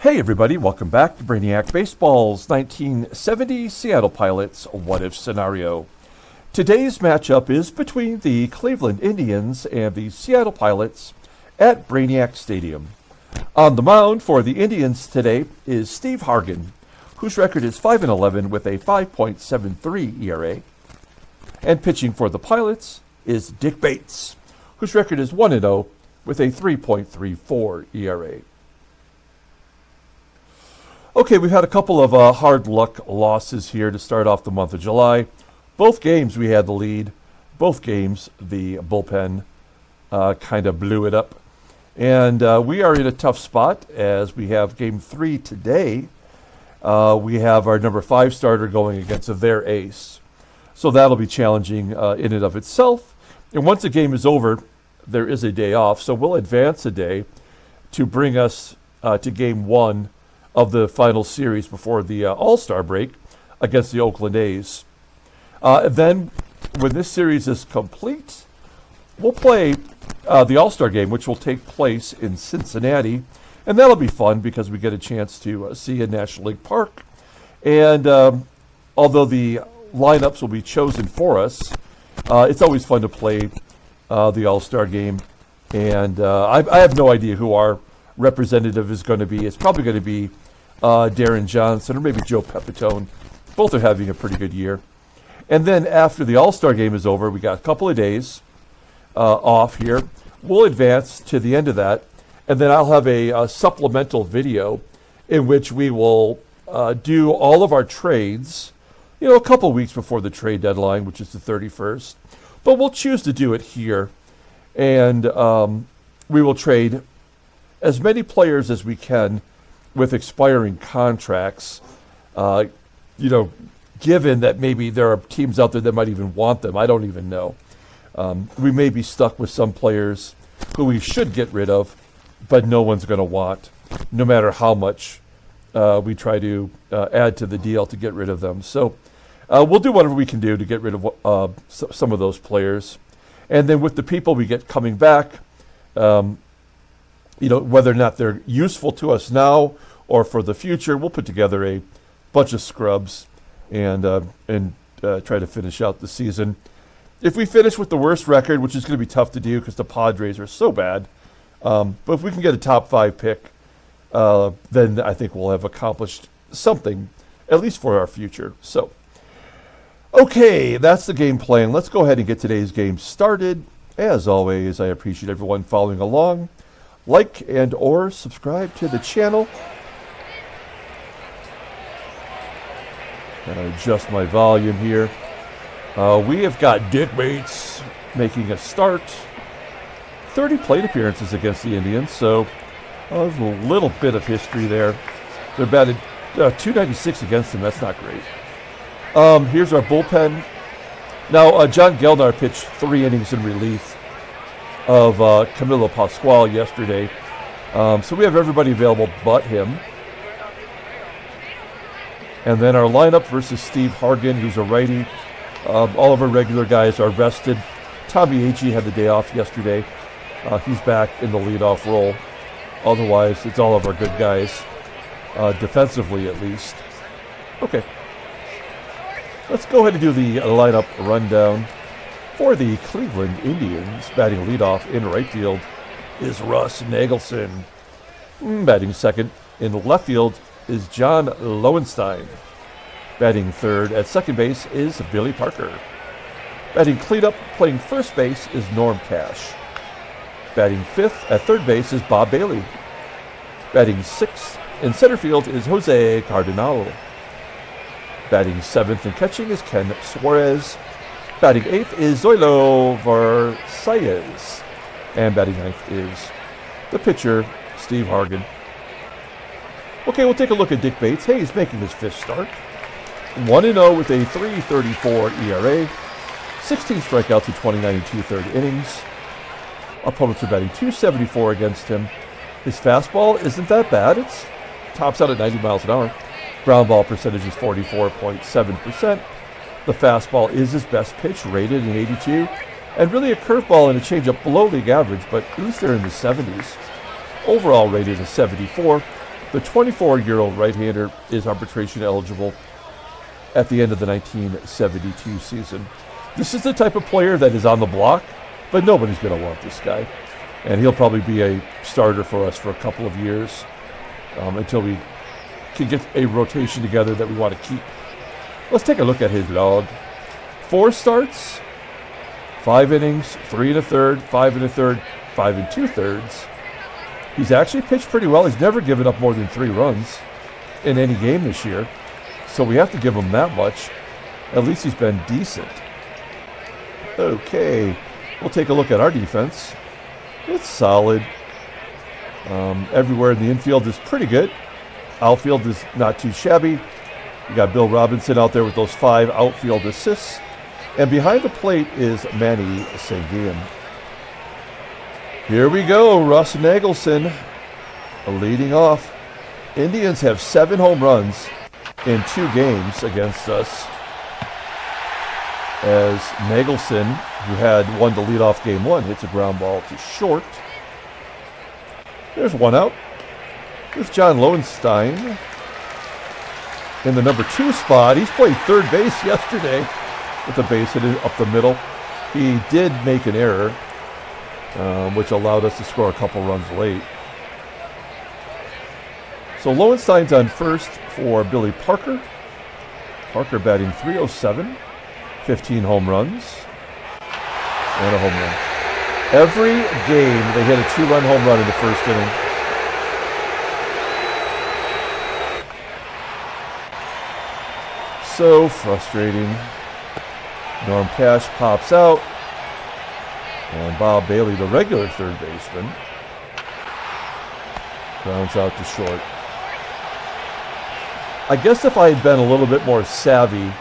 Hey everybody, welcome back to Brainiac Baseball's 1970 Seattle Pilots What If Scenario. Today's matchup is between the Cleveland Indians and the Seattle Pilots at Brainiac Stadium. On the mound for the Indians today is Steve Hargan, whose record is 5-11 with a 5.73 ERA. And pitching for the Pilots is Dick Bates, whose record is 1-0 with a 3.34 ERA. Okay, we've had a couple of hard luck losses here to start off the month of July. Both games we had the lead. Both games the bullpen kind of blew it up. And we are in a tough spot as we have game 3 today. We have our number 5 starter going against their ace. So that'll be challenging in and of itself. And once the game is over, there is a day off. So we'll advance a day to bring us to game 1 of the final series before the All-Star break against the Oakland A's. Then, when this series is complete, we'll play the All-Star game, which will take place in Cincinnati. And that'll be fun because we get a chance to see a National League park. And although the lineups will be chosen for us, it's always fun to play the All-Star game. And I have no idea who our representative is going to be. It's probably going to be Deron Johnson or maybe Joe Pepitone. Both are having a pretty good year. And then after the All-Star game is over, we got a couple of days off here. We'll advance to the end of that, and then I'll have a supplemental video in which we will do all of our trades, a couple of weeks before the trade deadline, which is the 31st. But we'll choose to do it here, and we will trade as many players as we can with expiring contracts, given that maybe there are teams out there that might even want them. I don't even know. We may be stuck with some players who we should get rid of, but no one's going to want, no matter how much we try to add to the deal to get rid of them. So we'll do whatever we can do to get rid of some of those players. And then with the people we get coming back, whether or not they're useful to us now or for the future, we'll put together a bunch of scrubs and try to finish out the season. If we finish with the worst record, which is going to be tough to do because the Padres are so bad, but if we can get a top 5 pick, then I think we'll have accomplished something, at least for our future. So, okay, that's the game plan. Let's go ahead and get today's game started. As always, I appreciate everyone following along. Like and or subscribe to the channel. Gotta adjust my volume here. We have got Dick Bates making a start. 30 plate appearances against the Indians, so there's a little bit of history there. They're batted .296 against him. That's not great. Here's our bullpen. Now, John Gelnar pitched 3 innings in relief of Camilo Pascual yesterday. So we have everybody available but him. And then our lineup versus Steve Hargan, who's a righty. All of our regular guys are rested. Tommie AGEE had the day off yesterday. He's back in the leadoff role. Otherwise, it's all of our good guys, defensively at least. Okay. Let's go ahead and do the lineup rundown. For the Cleveland Indians, batting leadoff in right field is Russ NAGELSON. Batting second in left field is John Lowenstein. Batting third at second base is Billy Parker. Batting cleanup, playing first base is Norm Cash. Batting fifth at third base is Bob Bailey. Batting sixth in center field is Jose Cardenal. Batting seventh and catching is Ken Suarez. Batting eighth is Zoilo VERSALLES. And batting ninth is the pitcher, Steve Hargan. Okay, we'll take a look at Dick Bates. Hey, he's making his 5th start. 1-0 with a 3.34 ERA. 16 strikeouts in 29 and 2/3 innings. Opponents are batting .274 against him. His fastball isn't that bad. It tops out at 90 miles an hour. Ground ball percentage is 44.7%. The fastball is his best pitch, rated in 82. And really a curveball and a changeup below league average, but at least they're in the 70s. Overall rated is 74. The 24-year-old right-hander is arbitration eligible at the end of the 1972 season. This is the type of player that is on the block, but nobody's going to want this guy. And he'll probably be a starter for us for a couple of years until we can get a rotation together that we want to keep. Let's take a look at his log. 4 starts, 5 innings, 3 1/3, 5 1/3, 5 2/3. He's actually pitched pretty well. He's never given up more than 3 runs in any game this year. So we have to give him that much. At least he's been decent. Okay, we'll take a look at our defense. It's solid. Everywhere in the infield is pretty good. Outfield is not too shabby. You got Bill Robinson out there with those 5 outfield assists. And behind the plate is Manny SANGUILLEN. Here we go, Russ NAGELSON leading off. Indians have 7 home runs in 2 games against us, as NAGELSON, who had one to lead off game 1, hits a ground ball to short. There's 1 out with John Lowenstein in the number 2 spot. He's played third base yesterday with a base hit up the middle. He did make an error, which allowed us to score a couple runs late. So Lowenstein's on first for Billy Parker. Parker batting .307, 15 home runs, and a home run. Every game they hit a 2-run home run in the first inning. So frustrating. Norm Cash pops out, and Bob Bailey, the regular third baseman, grounds out to short. I guess if I had been a little bit more savvy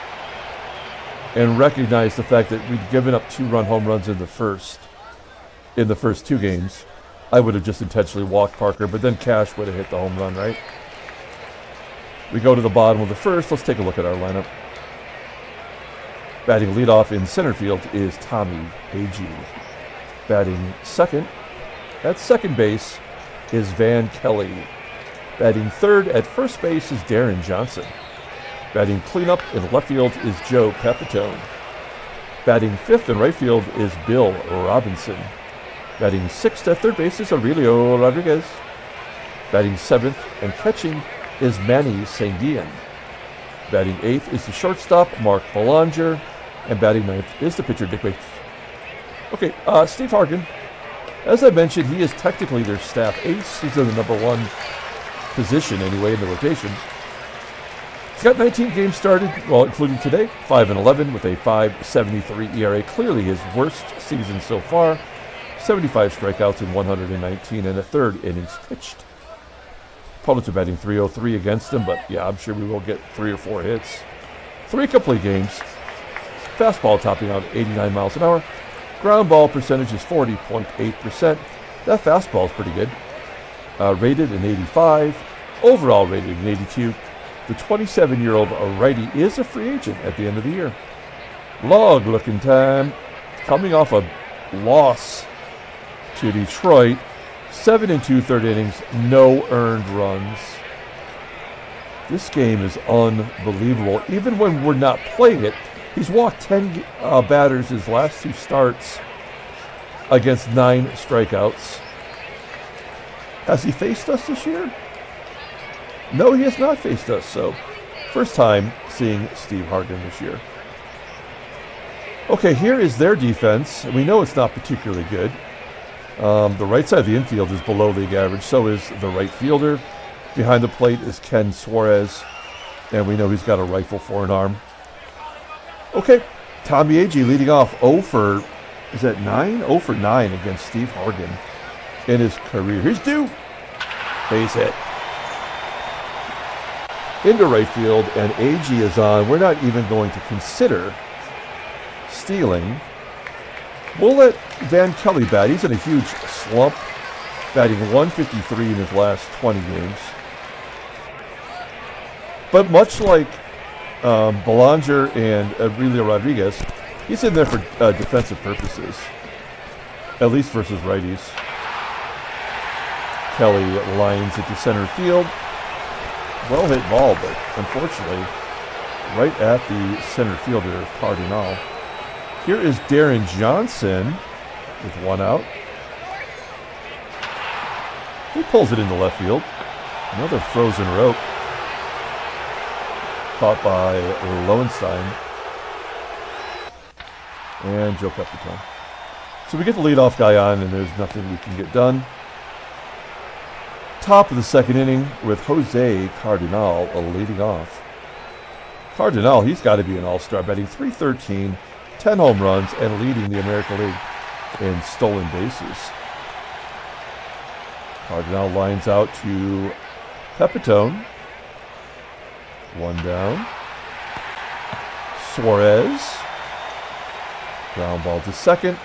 and recognized the fact that we'd given up 2-run home runs in the first 2 games, I would have just intentionally walked Parker, but then Cash would have hit the home run, right? We go to the bottom of the first. Let's take a look at our lineup. Batting leadoff in center field is Tommie, AGEE. Batting second at second base is Van Kelly. Batting third at first base is Deron Johnson. Batting cleanup in left field is Joe PEPITONE. Batting fifth in right field is Bill Robinson. Batting sixth at third base is Aurelio Rodriguez. Batting seventh and catching is Manny SANGUILLEN. Batting eighth is the shortstop, Mark Belanger. And batting ninth is the pitcher, Dick Bates. Okay, Steve Hargan. As I mentioned, he is technically their staff ace. He's in the number 1 position anyway in the rotation. He's got 19 games started, well, including today, 5-11 with a 5.73 ERA. Clearly his worst season so far. 75 strikeouts in 119 and a third innings pitched. Opponents are batting .303 against him, but yeah, I'm sure we will get 3 or 4 hits. 3 complete games. Fastball topping out 89 miles an hour. Ground ball percentage is 40.8%. That fastball is pretty good. Rated an 85. Overall rated an 82. The 27-year-old righty is a free agent at the end of the year. Log looking time. Coming off a loss to Detroit. 7 2/3 innings, no earned runs. This game is unbelievable. Even when we're not playing it, he's walked 10 batters his last 2 starts against 9 strikeouts. Has he faced us this year? No, he has not faced us. So, first time seeing Steve Hargan this year. Okay, here is their defense. We know it's not particularly good. The right side of the infield is below league average. So is the right fielder. Behind the plate is Ken SUAREZ. And we know he's got a rifle for an arm. Okay, Tommie AGEE leading off 0 for 9 against Steve Hargan in his career. Here's due. Base hit. Into right field, and AGEE is on. We're not even going to consider stealing. We'll let Van Kelly bat. He's in a huge slump, batting .153 in his last 20 games. But much like Belanger and Aurelio Rodriguez, he's in there for defensive purposes, at least versus righties. Kelly lines into center field. Well hit ball, but unfortunately, right at the center fielder, Cardinal. Here is Deron Johnson with one out. He pulls it into left field. Another frozen rope. Caught by Lowenstein. And Joe PEPITONE. So we get the leadoff guy on, and there's nothing we can get done. Top of the second inning with Jose Cardinal leading off. Cardinal, he's got to be an all-star, batting .313, 10 home runs, and leading the American League in stolen bases. Cardinal lines out to PEPITONE. One down. SUAREZ. Ground ball to second.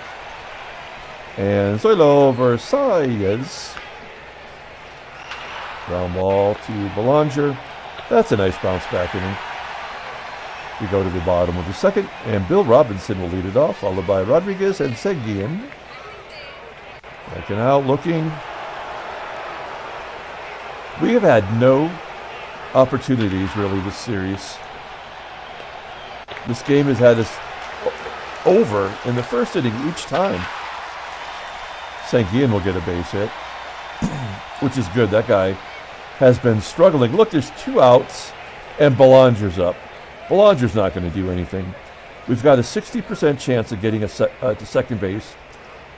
And Zoilo VERSALLES. Ground ball to Belanger. That's a nice bounce back inning. We go to the bottom of the second, and Bill Robinson will lead it off, followed by Rodriguez and Seguin. Backing out, looking. We have had no opportunities, really, this series. This game has had us over in the first inning each time. Seguin will get a base hit, which is good. That guy has been struggling. Look, there's 2 outs, and Belanger's up. Belanger's not going to do anything. We've got a 60% chance of getting to second base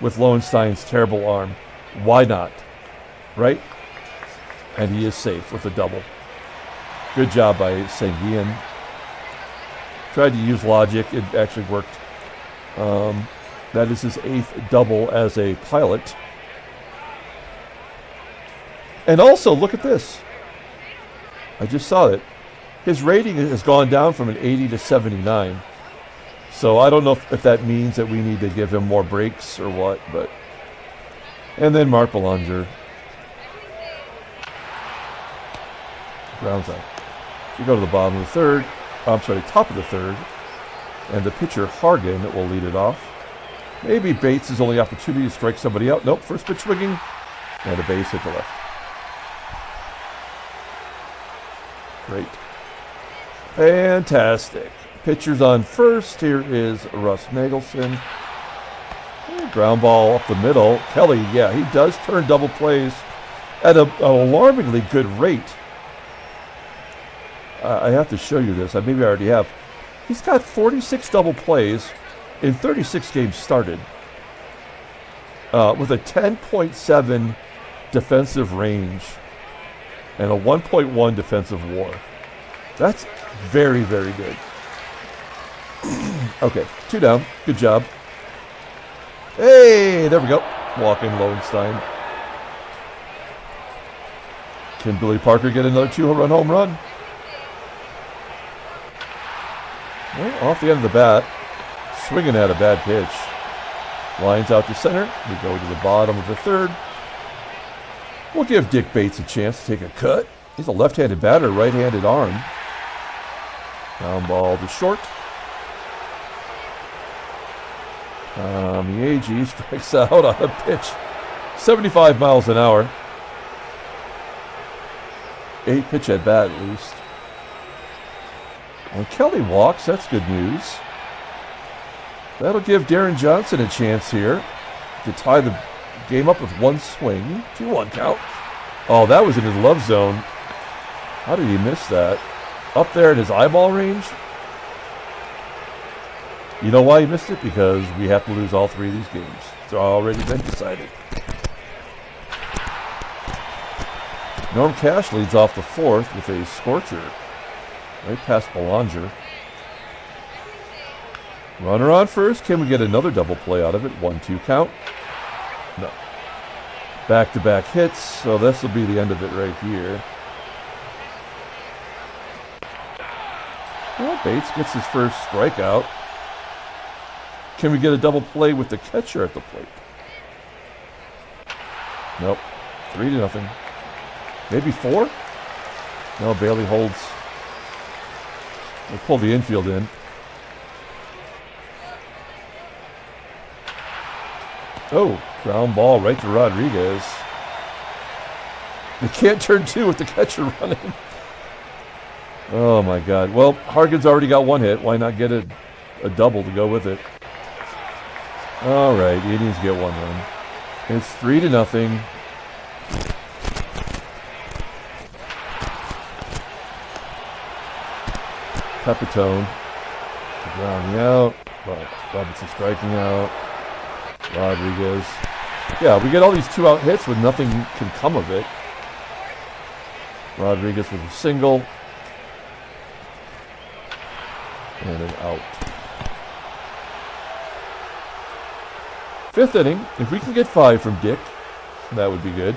with Lowenstein's terrible arm. Why not? Right? And he is safe with a double. Good job by Seguin. Tried to use logic. It actually worked. That is his 8th double as a pilot. And also, look at this. I just saw it. His rating has gone down from an 80 to 79. So I don't know if that means that we need to give him more breaks or what, but. And then Mark Belanger. Grounds out. We go to the bottom of the third. Top of the third. And the pitcher, Hargan, will lead it off. Maybe Bates' only opportunity to strike somebody out. Nope, first pitch swinging. And a base hit to left. Great. Fantastic. Pitchers on first. Here is Russ NAGELSON. Ground ball up the middle. Kelly, yeah, he does turn double plays at an alarmingly good rate. I have to show you this. Maybe I already have. He's got 46 double plays in 36 games started with a 10.7 defensive range and a 1.1 defensive WAR. That's very, very good. Okay, 2 down. Good job. Hey, there we go. Walking Lowenstein. Can Billy Parker get another 2-run home run? Well, off the end of the bat. Swinging at a bad pitch. Lines out to center. We go to the bottom of the third. We'll give Dick Bates a chance to take a cut. He's a left-handed batter, right-handed arm. Ground ball to short. The AGEE strikes out on a pitch. 75 miles an hour. 8 pitch at bat at least. And Kelly walks. That's good news. That'll give Deron Johnson a chance here to tie the game up with 1 swing. 2-1 count. Oh, that was in his love zone. How did he miss that? Up there at his eyeball range? You know why he missed it? Because we have to lose all 3 of these games. It's already been decided. Norm Cash leads off the 4th with a scorcher. Right past Belanger. Runner on first. Can we get another double play out of it? 1-2 count. No. Back-to-back hits. So this will be the end of it right here. Well, Bates gets his first strikeout. Can we get a double play with the catcher at the plate? Nope. 3-0. Maybe 4? No, Bailey holds. We'll pull the infield in. Oh, ground ball right to Rodriguez. They can't turn 2 with the catcher running. Oh my God. Well, Hargan's already got one hit. Why not get a double to go with it? All right, he needs to get one run. It's 3-0. PEPITONE. Grounding out. Robinson striking out. Rodriguez. Yeah, we get all these 2-out hits with nothing can come of it. Rodriguez with a single. And an out. 5th inning. If we can get 5 from Dick, that would be good.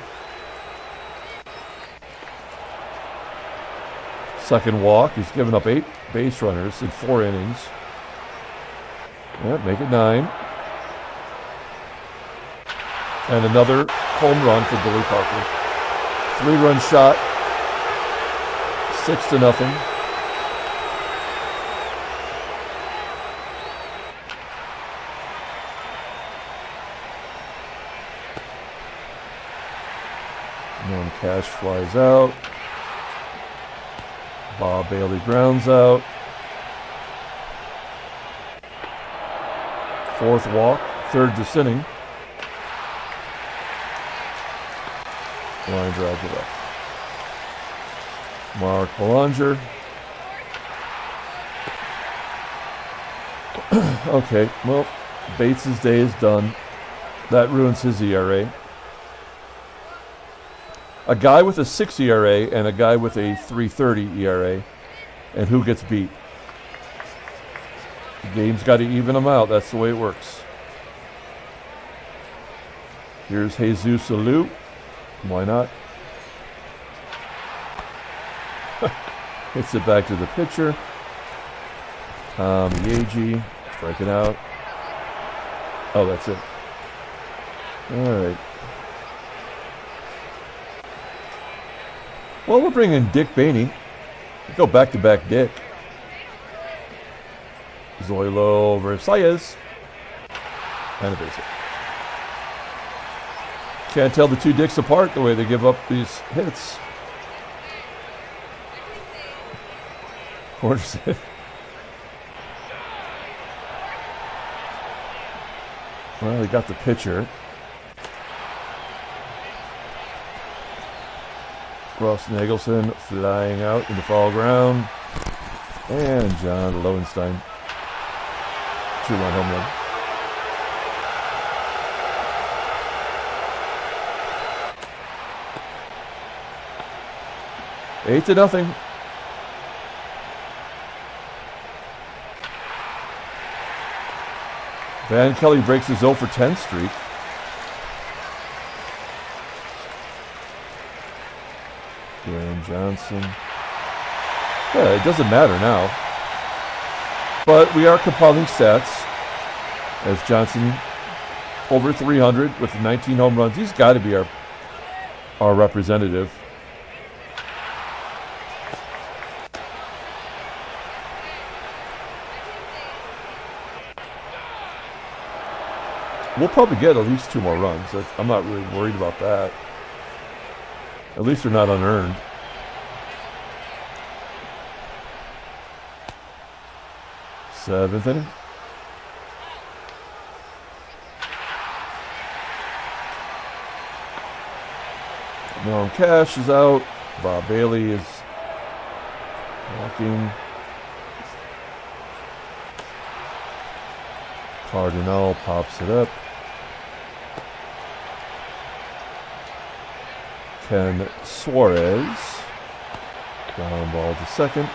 Second walk. He's given up 8 base runners in 4 innings. Yep, make it 9. And another home run for Billy Parker. 3-run shot. 6-0. Cash flies out. Bob Bailey grounds out. 4th walk, 3rd this inning. Line drive to left. Mark Belanger. Okay, well, Bates' day is done. That ruins his ERA. A guy with a 6 ERA and a guy with a 3.30 ERA. And who gets beat? The game's got to even them out. That's the way it works. Here's Jesus Alou. Why not? Hits it back to the pitcher. AGEE. Striking out. Oh, that's it. All right. Well, we're bringing Dick Bainey. Go back-to-back Dick. Zoilo, VERSALLES. And a base hit. Can't tell the two Dicks apart the way they give up these hits. Corners hit. Well, he got the pitcher. Russ NAGELSON flying out in the foul ground. And John Lowenstein. 2-run home run. Eight to nothing. Van Kelly breaks his 0 for 10 streak. Dwayne Johnson. Yeah, it doesn't matter now. But we are compiling stats. As Johnson over 300 with 19 home runs. He's got to be our representative. We'll probably get at least 2 more runs. I'm not really worried about that. At least they're not unearned. Seventh inning. Noam Cash is out. Bob Bailey is walking. Cardinal pops it up. Ken Suarez. Ground ball to second.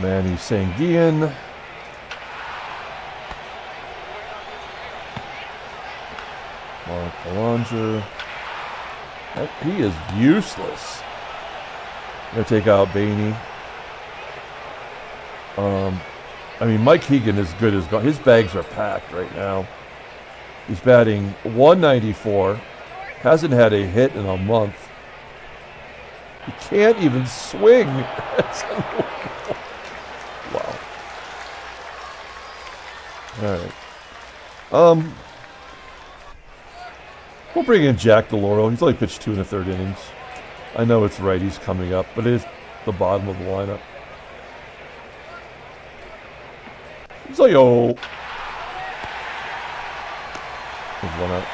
Manny Sanguillen. Mark Belanger. He is useless. Gonna take out Bainey. I mean, Mike Hegan is good as gone. His bags are packed right now. He's batting 194. Hasn't had a hit in a month. He can't even swing. Wow. All right. We'll bring in Jack DeLauro. He's only pitched 2 1/3 innings. I know it's righties coming up, but it is the bottom of the lineup. Zoilo. There's one out.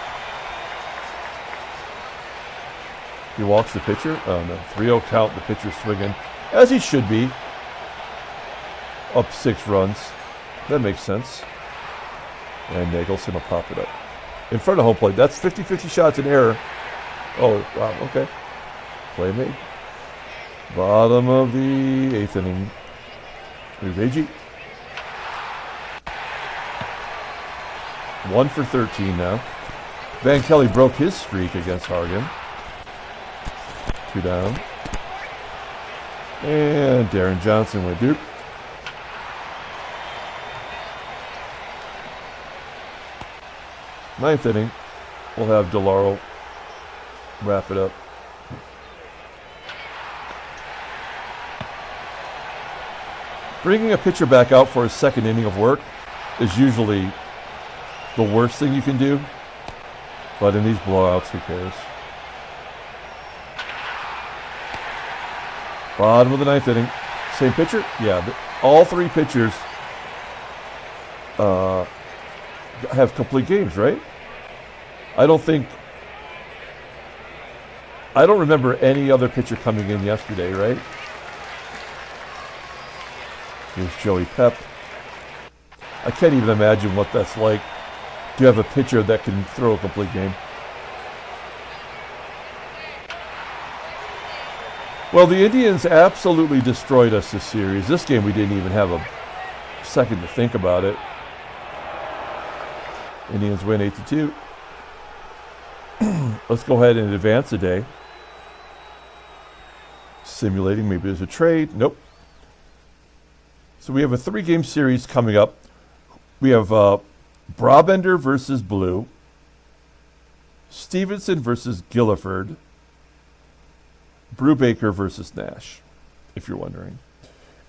He walks the pitcher. Oh no, 3-0 count. The pitcher swinging, as he should be. Up 6 runs. That makes sense. And Nagelson will pop it up in front of home plate. That's 50-50 shots in error. Oh wow. Okay. Play made. Bottom of the 8th inning. Here's AGEE. 1 for 13 now. Van Kelly broke his streak against Hargan. 2 down. And Deron Johnson went Duke. Ninth inning. We'll have DeLauro wrap it up. Bringing a pitcher back out for his second inning of work is usually the worst thing you can do. But in these blowouts, who cares? Bottom of the 9th inning. Same pitcher? Yeah, all 3 pitchers have complete games, right? I don't remember any other pitcher coming in yesterday, right? Here's Joey Pep. I can't even imagine what that's like. Do you have a pitcher that can throw a complete game? Well, the Indians absolutely destroyed us this series. This game, we didn't even have a second to think about it. Indians win 8-2. Let's go ahead and advance a day. Simulating, maybe there's a trade. Nope. So we have a 3-game series coming up. We have Brabender versus Blue, Stevenson versus Gilliford, Brubaker versus Nash, if you're wondering.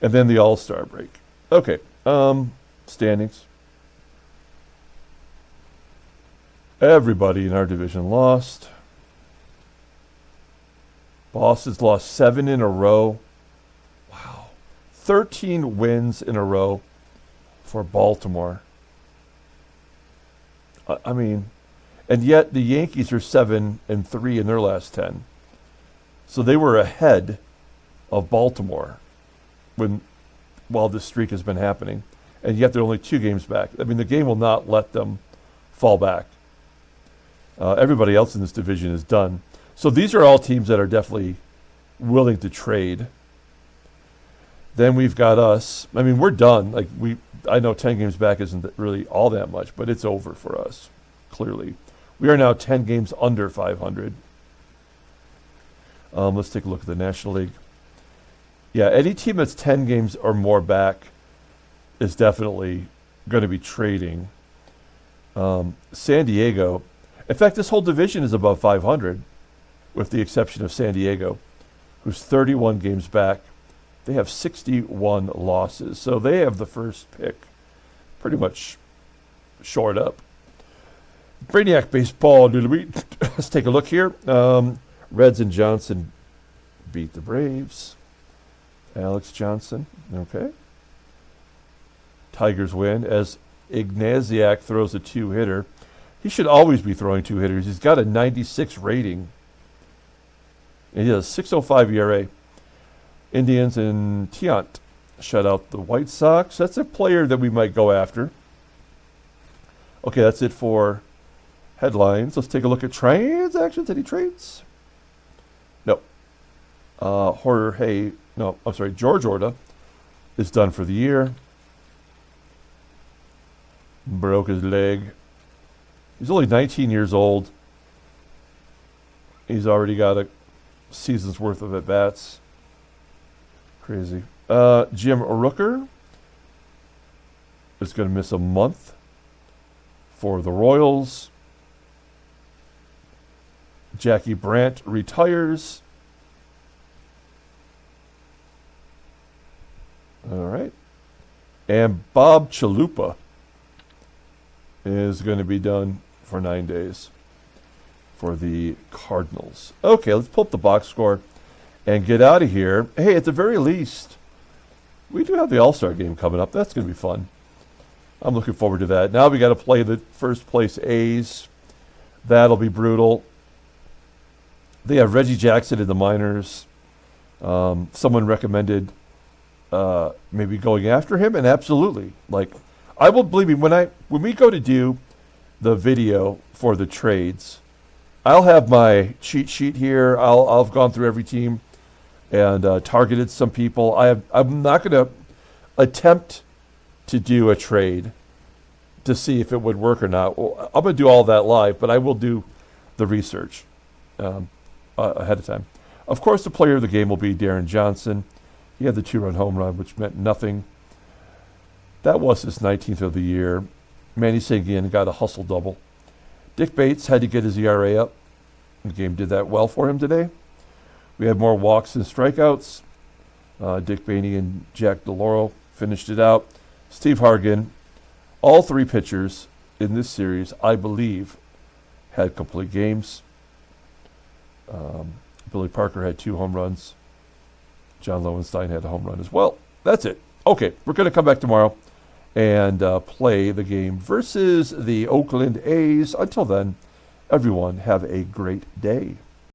And then the All-Star break. Okay, standings. Everybody in our division lost. Boston's lost 7 in a row. Wow. 13 wins in a row for Baltimore. I mean, and yet the Yankees are 7-3 in their last 10. So they were ahead of Baltimore while this streak has been happening. And yet they're only 2 games back. I mean, the game will not let them fall back. Everybody else in this division is done. So these are all teams that are definitely willing to trade. Then we've got us. I mean, we're done. I know 10 games back isn't really all that much, but it's over for us, clearly. We are now 10 games under 500. Let's take a look at the National League. Yeah, any team that's 10 games or more back is definitely going to be trading. San Diego, in fact, this whole division is above 500, with the exception of San Diego, who's 31 games back. They have 61 losses, so they have the first pick pretty much shored up. Brainiac baseball. Let's take a look here. Reds and Johnson beat the Braves. Alex Johnson, okay. Tigers win as Ignatiak throws a 2-hitter. He should always be throwing 2-hitters. He's got a 96 rating. And he has a 6.05 ERA. Indians and Tiant shut out the White Sox. That's a player that we might go after. Okay, that's it for headlines. Let's take a look at transactions. Any trades? No. George Orta is done for the year. Broke his leg. He's only 19 years old. He's already got a season's worth of at-bats. Crazy. Jim Rooker is going to miss a month for the Royals. Jackie Brandt retires. All right. And Bob Chalupa is going to be done for 9 days for the Cardinals. Okay, let's pull up the box score. and get out of here. Hey, at the very least, we do have the All-Star game coming up. That's going to be fun. I'm looking forward to that. Now we got to play the first place A's. That'll be brutal. They have Reggie Jackson in the minors. Someone recommended maybe going after him, and absolutely, like, I will believe me when we go to do the video for the trades, I'll have my cheat sheet here. I'll have gone through every team and targeted some people. I'm not going to attempt to do a trade to see if it would work or not. Well, I'm going to do all that live, but I will do the research ahead of time. Of course, the player of the game will be Deron Johnson. He had the 2-run home run, which meant nothing. That was his 19th of the year. Manny got a hustle double. Dick Bates had to get his ERA up. The game did that well for him today. We had more walks than strikeouts. Dick Bainey and Jack DeLauro finished it out. Steve Hargan, all three pitchers in this series, I believe, had complete games. Billy Parker had 2 home runs. John Lowenstein had a home run as well. That's it. Okay, we're going to come back tomorrow and play the game versus the Oakland A's. Until then, everyone have a great day.